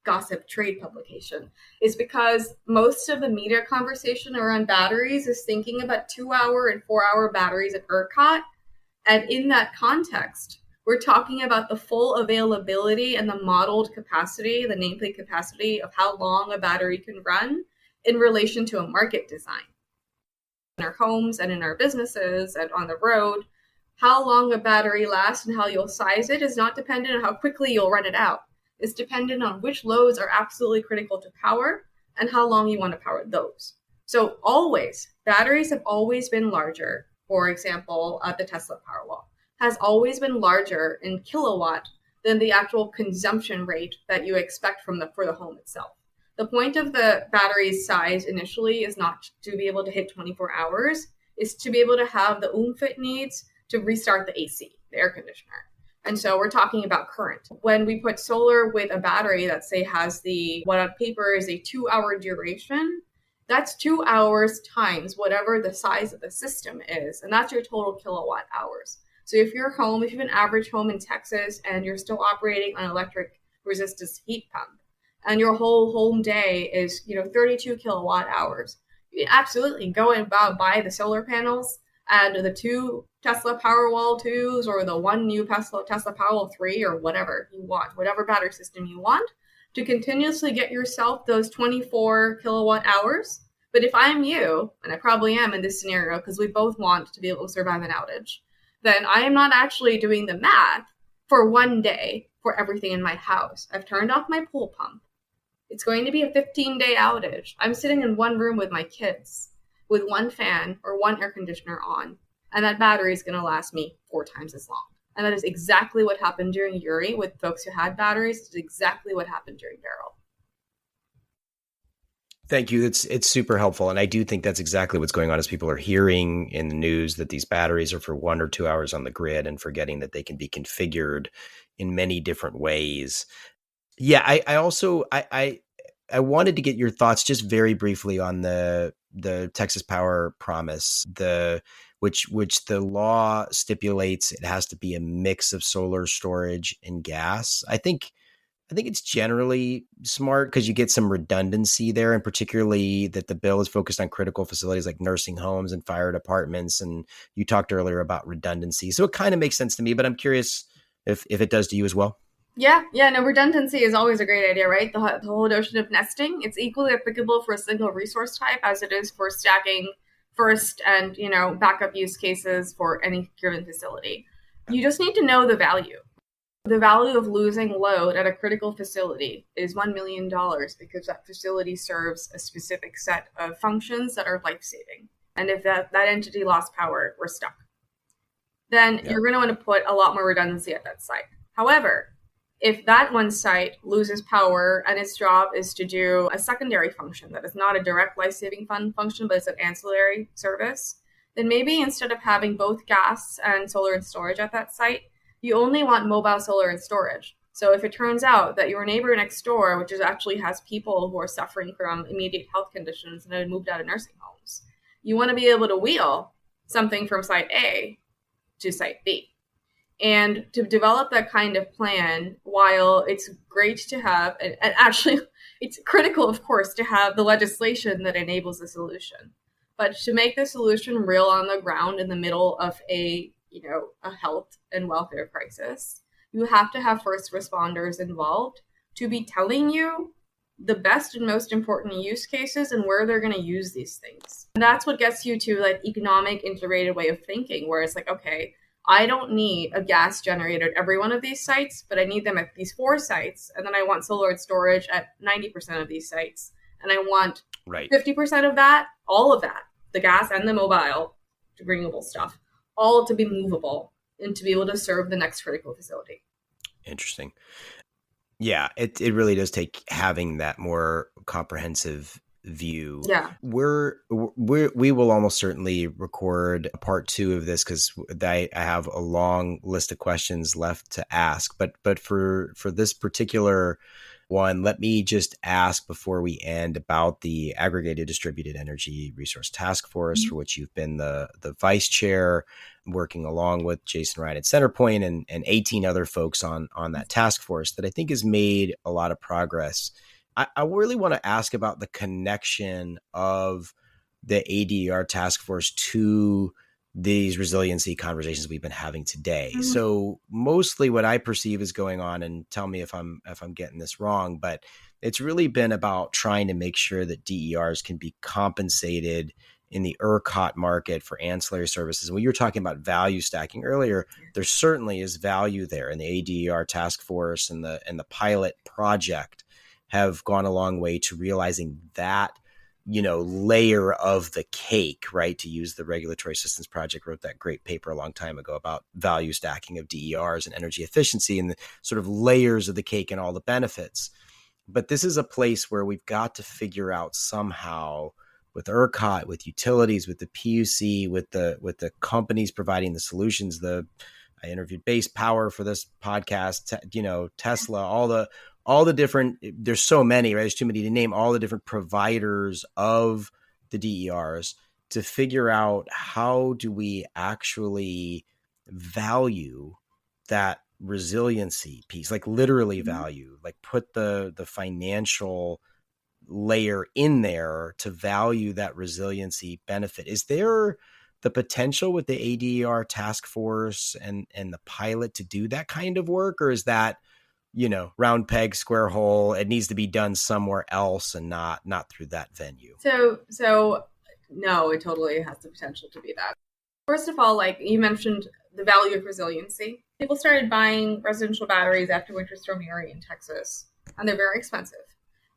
gossip trade publication. It's because most of the media conversation around batteries is thinking about 2-hour and 4-hour batteries at ERCOT. And in that context, we're talking about the full availability and the modeled capacity, the nameplate capacity of how long a battery can run in relation to a market design. In our homes and in our businesses and on the road, how long a battery lasts and how you'll size it is not dependent on how quickly you'll run it out. It's dependent on which loads are absolutely critical to power and how long you want to power those. So batteries have always been larger. For example, the Tesla Powerwall has always been larger in kilowatt than the actual consumption rate that you expect for the home itself. The point of the battery's size initially is not to be able to hit 24 hours, is to be able to have the oomph it needs to restart the AC, the air conditioner. And so we're talking about current. When we put solar with a battery that, say, has what on paper is a 2-hour duration, that's 2 hours times whatever the size of the system is. And that's your total kilowatt hours. So if you have an average home in Texas and you're still operating on electric resistance heat pump, and your whole home day is 32 kilowatt hours, you can absolutely go and buy the solar panels and the 2 Tesla Powerwall 2s or the 1 new Tesla Powerwall 3 or whatever you want, whatever battery system you want, to continuously get yourself those 24 kilowatt hours. But if I'm you, and I probably am in this scenario because we both want to be able to survive an outage, then I am not actually doing the math for one day for everything in my house. I've turned off my pool pump. It's going to be a 15-day outage. I'm sitting in one room with my kids with 1 fan or 1 air conditioner on, and that battery is going to last me 4 times as long. And that is exactly what happened during Uri with folks who had batteries. It's exactly what happened during Beryl. Thank you. It's super helpful. And I do think that's exactly what's going on as people are hearing in the news that these batteries are for 1 or 2 hours on the grid and forgetting that they can be configured in many different ways. Yeah, I also wanted to get your thoughts just very briefly on the Texas Power Promise, which the law stipulates it has to be a mix of solar, storage, and gas. I think it's generally smart because you get some redundancy there, and particularly that the bill is focused on critical facilities like nursing homes and fire departments. And you talked earlier about redundancy. So it kind of makes sense to me, but I'm curious if it does to you as well. Yeah, no, redundancy is always a great idea, right? The whole notion of nesting, it's equally applicable for a single resource type as it is for stacking first and, backup use cases for any given facility. You just need to know the value. The value of losing load at a critical facility is $1 million because that facility serves a specific set of functions that are life-saving. And if that entity lost power, we're stuck. Then you're going to want to put a lot more redundancy at that site. However, if that one site loses power and its job is to do a secondary function that is not a direct life-saving function, but it's an ancillary service, then maybe instead of having both gas and solar and storage at that site, you only want mobile solar and storage. So if it turns out that your neighbor next door, which actually has people who are suffering from immediate health conditions and have moved out of nursing homes, you want to be able to wheel something from site A to site B. And to develop that kind of plan, while it's great to have, and actually it's critical, of course, to have the legislation that enables the solution. But to make the solution real on the ground in the middle of a health and welfare crisis, you have to have first responders involved to be telling you the best and most important use cases and where they're going to use these things. And that's what gets you to like economic integrated way of thinking, where it's like, okay, I don't need a gas generator at every one of these sites, but I need them at these 4 sites. And then I want solar storage at 90% of these sites. And I want 50% of that, all of that, the gas and the mobile, renewable stuff, all to be movable and to be able to serve the next critical facility. Interesting. Yeah, it really does take having that more comprehensive view. Yeah. We will almost certainly record a part 2 of this because I have a long list of questions left to ask. But for this particular one, let me just ask before we end about the Aggregated Distributed Energy Resource Task Force, for which you've been the vice chair, working along with Jason Wright at CenterPoint and 18 other folks on that task force that I think has made a lot of progress. I really want to ask about the connection of the ADER task force to these resiliency conversations we've been having today. Mm-hmm. So mostly what I perceive is going on, and tell me if I'm getting this wrong, but it's really been about trying to make sure that DERs can be compensated in the ERCOT market for ancillary services. When you were talking about value stacking earlier, there certainly is value there, and the ADER task force and the pilot project have gone a long way to realizing that layer of the cake, right? To use the Regulatory Assistance Project wrote that great paper a long time ago about value stacking of DERs and energy efficiency and the sort of layers of the cake and all the benefits. But this is a place where we've got to figure out somehow with ERCOT, with utilities, with the PUC, with the companies providing the solutions. I interviewed Base Power for this podcast, Tesla, all the different, there's so many, right? There's too many to name, all the different providers of the DERs to figure out how do we actually value that resiliency piece, like literally value, like put the financial layer in there to value that resiliency benefit. Is there the potential with the ADER task force and the pilot to do that kind of work, or is that round peg, square hole? It needs to be done somewhere else and not through that venue. So no, it totally has the potential to be that. First of all, like you mentioned, the value of resiliency. People started buying residential batteries after Winter Storm Uri in Texas, and they're very expensive.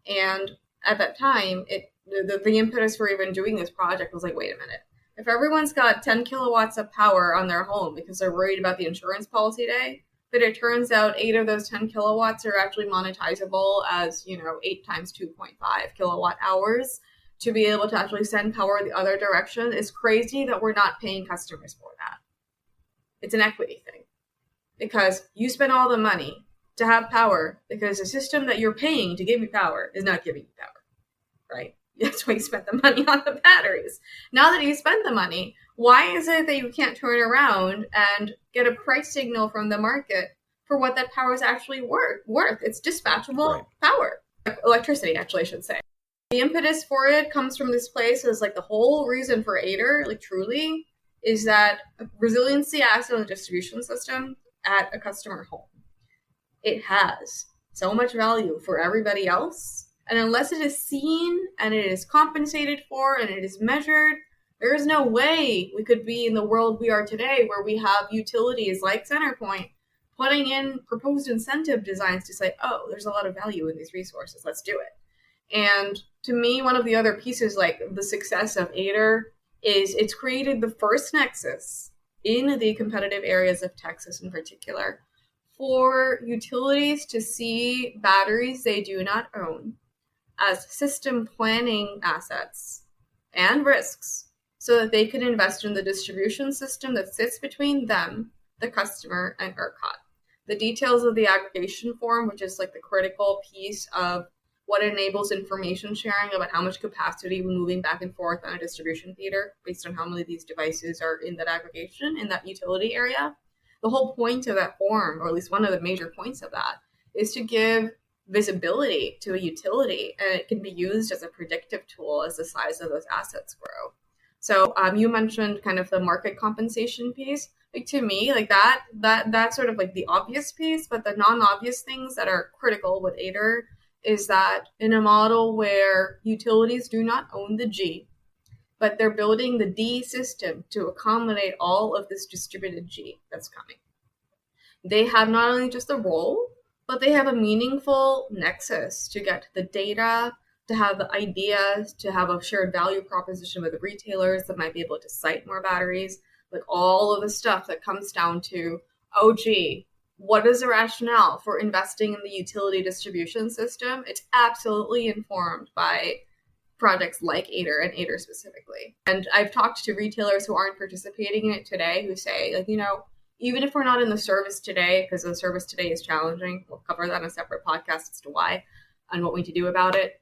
And at that time, the impetus for even doing this project was like, wait a minute. If everyone's got 10 kilowatts of power on their home because they're worried about the insurance policy day, but it turns out 8 of those 10 kilowatts are actually monetizable as, 8 times 2.5 kilowatt hours to be able to actually send power the other direction. It's crazy that we're not paying customers for that. It's an equity thing because you spend all the money to have power because the system that you're paying to give you power is not giving you power, right? That's why you spent the money on the batteries. Now that you spent the money, why is it that you can't turn around and get a price signal from the market for what that power is actually worth? It's dispatchable power. Electricity, actually, I should say. The impetus for it comes from this place as like the whole reason for ADER, like truly, is that resiliency acts on the distribution system at a customer home. It has so much value for everybody else. And unless it is seen and it is compensated for and it is measured, there is no way we could be in the world we are today where we have utilities like CenterPoint putting in proposed incentive designs to say, oh, there's a lot of value in these resources. Let's do it. And to me, one of the other pieces, like the success of ADER, is it's created the first nexus in the competitive areas of Texas in particular for utilities to see batteries they do not own as system planning assets and risks so that they can invest in the distribution system that sits between them, the customer, and ERCOT. The details of the aggregation form, which is like the critical piece of what enables information sharing about how much capacity we're moving back and forth on a distribution feeder based on how many of these devices are in that aggregation, in that utility area. The whole point of that form, or at least one of the major points of that, is to give visibility to a utility, and it can be used as a predictive tool as the size of those assets grow. So you mentioned kind of the market compensation piece. Like, to me, like that's sort of like the obvious piece, but the non-obvious things that are critical with ADER is that in a model where utilities do not own the G, but they're building the D system to accommodate all of this distributed G that's coming, they have not only just a role, but they have a meaningful nexus to get the data, to have the ideas, to have a shared value proposition with the retailers that might be able to site more batteries, like all of the stuff that comes down to, oh, gee, what is the rationale for investing in the utility distribution system? It's absolutely informed by projects like ADER and ADER specifically. And I've talked to retailers who aren't participating in it today who say, like, even if we're not in the service today, because the service today is challenging, we'll cover that in a separate podcast as to why and what we need to do about it.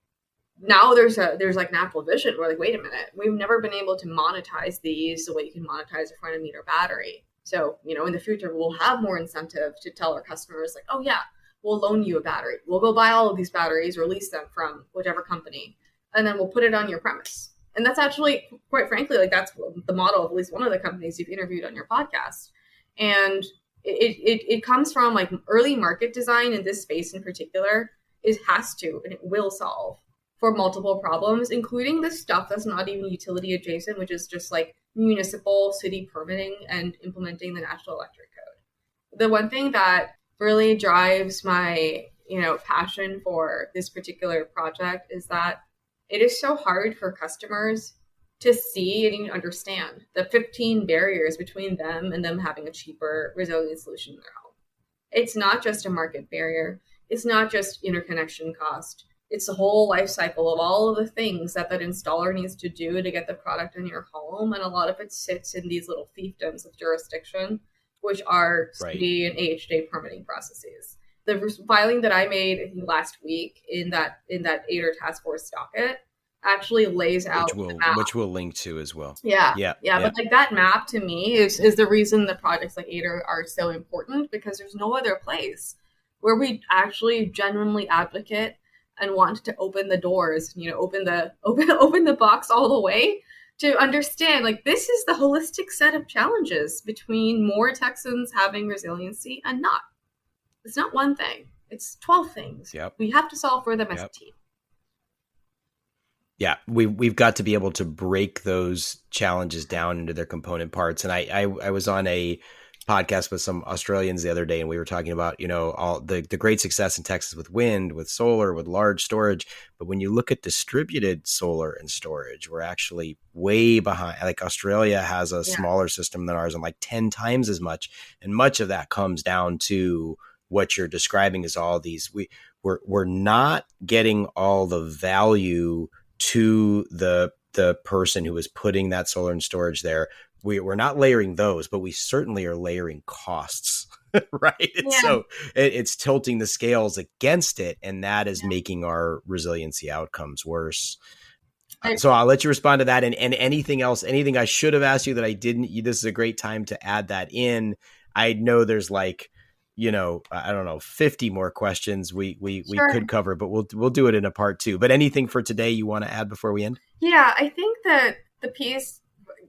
Now there's like an Apple vision. We're like, wait a minute, we've never been able to monetize these the way you can monetize a front of meter battery. So, in the future, we'll have more incentive to tell our customers, like, oh yeah, we'll loan you a battery. We'll go buy all of these batteries, release them from whichever company, and then we'll put it on your premise. And that's actually, quite frankly, like that's the model of at least one of the companies you've interviewed on your podcast. And it comes from like early market design in this space in particular. It has to, and it will solve for multiple problems, including the stuff that's not even utility adjacent, which is just like municipal city permitting and implementing the National Electric Code. The one thing that really drives my, passion for this particular project is that it is so hard for customers to see and even understand the 15 barriers between them and them having a cheaper resilient solution in their home. It's not just a market barrier. It's not just interconnection cost. It's the whole life cycle of all of the things that installer needs to do to get the product in your home. And a lot of it sits in these little fiefdoms of jurisdiction, which are CD and AHJ permitting processes. The filing that I made, I think, last week in that ADER Task Force docket actually lays out which we'll link to as well. Yeah. But like that map to me is the reason that projects like ADER are so important, because there's no other place where we actually genuinely advocate and want to open the doors, open the box all the way to understand, like, this is the holistic set of challenges between more Texans having resiliency and not. It's not one thing. It's 12 things. Yep. We have to solve for them as a team. Yeah, we've got to be able to break those challenges down into their component parts. And I was on a podcast with some Australians the other day, and we were talking about, all the great success in Texas with wind, with solar, with large storage. But when you look at distributed solar and storage, we're actually way behind. Like Australia has a smaller system than ours and like 10 times as much. And much of that comes down to what you're describing as all these. We're not getting all the value to the person who is putting that solar and storage there. We're not layering those, but we certainly are layering costs, right? Yeah. So it's tilting the scales against it, and that is making our resiliency outcomes worse. So I'll let you respond to that. And anything else, anything I should have asked you that I didn't, this is a great time to add that in. I know there's like, I don't know, 50 more questions we could cover, but we'll do it in a part 2. But anything for today you want to add before we end? Yeah, I think that the piece,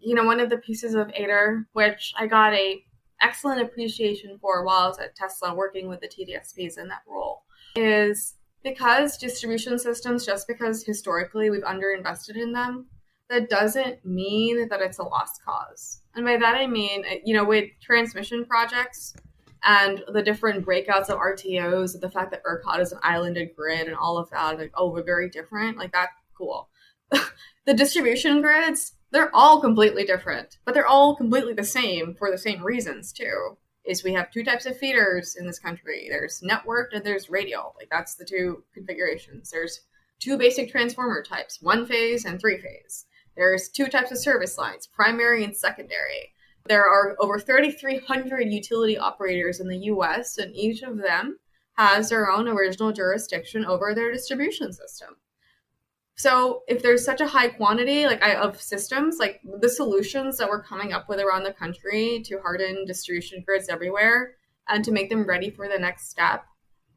one of the pieces of ADER, which I got a excellent appreciation for while I was at Tesla working with the TDSPs in that role, is because distribution systems, just because historically we've underinvested in them, that doesn't mean that it's a lost cause. And by that I mean, with transmission projects and the different breakouts of RTOs, the fact that ERCOT is an islanded grid and all of that, like, oh, we're very different, like that's cool. The distribution grids, they're all completely different, but they're all completely the same for the same reasons too. Is we have 2 types of feeders in this country. There's networked and there's radial. Like that's the 2 configurations. There's 2 basic transformer types, 1 phase and 3 phase. There's 2 types of service lines, primary and secondary. There are over 3,300 utility operators in the US, and each of them has their own original jurisdiction over their distribution system. So if there's such a high quantity of systems, like the solutions that we're coming up with around the country to harden distribution grids everywhere and to make them ready for the next step,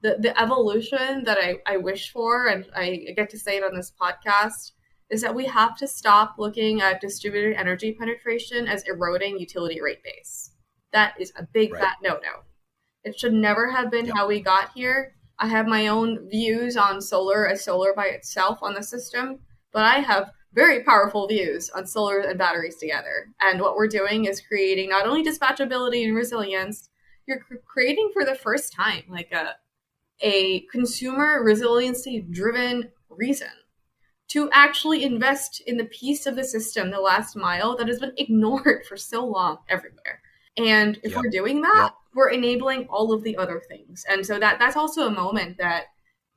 the evolution that I wish for, and I get to say it on this podcast, is that we have to stop looking at distributed energy penetration as eroding utility rate base. That is a big fat no-no. It should never have been how we got here. I have my own views on solar as solar by itself on the system, but I have very powerful views on solar and batteries together. And what we're doing is creating not only dispatchability and resilience, you're creating for the first time like a consumer resiliency driven reason to actually invest in the piece of the system, the last mile, that has been ignored for so long everywhere. And if we're doing that, we're enabling all of the other things. And so that's also a moment that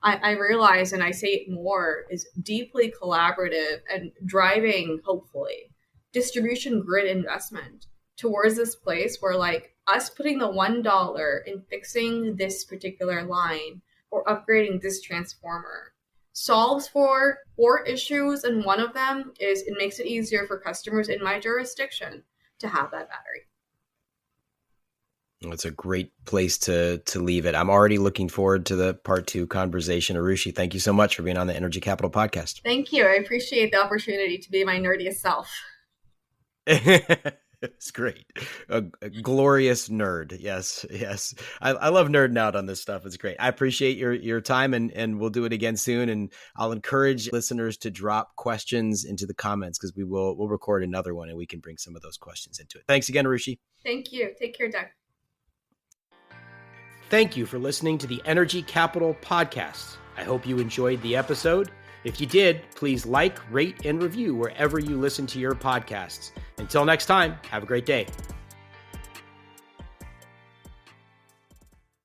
I realize, and I say it more, is deeply collaborative and driving, hopefully, distribution grid investment towards this place where like us putting the $1 in fixing this particular line or upgrading this transformer solves for 4 issues. And one of them is it makes it easier for customers in my jurisdiction to have that battery. It's a great place to leave it. I'm already looking forward to the part 2 conversation. Arushi, thank you so much for being on the Energy Capital podcast. Thank you. I appreciate the opportunity to be my nerdiest self. It's great. A glorious nerd. Yes. I love nerding out on this stuff. It's great. I appreciate your time, and we'll do it again soon. And I'll encourage listeners to drop questions into the comments because we'll record another one and we can bring some of those questions into it. Thanks again, Arushi. Thank you. Take care, Doug. Thank you for listening to the Energy Capital podcast. I hope you enjoyed the episode. If you did, please like, rate, and review wherever you listen to your podcasts. Until next time, have a great day.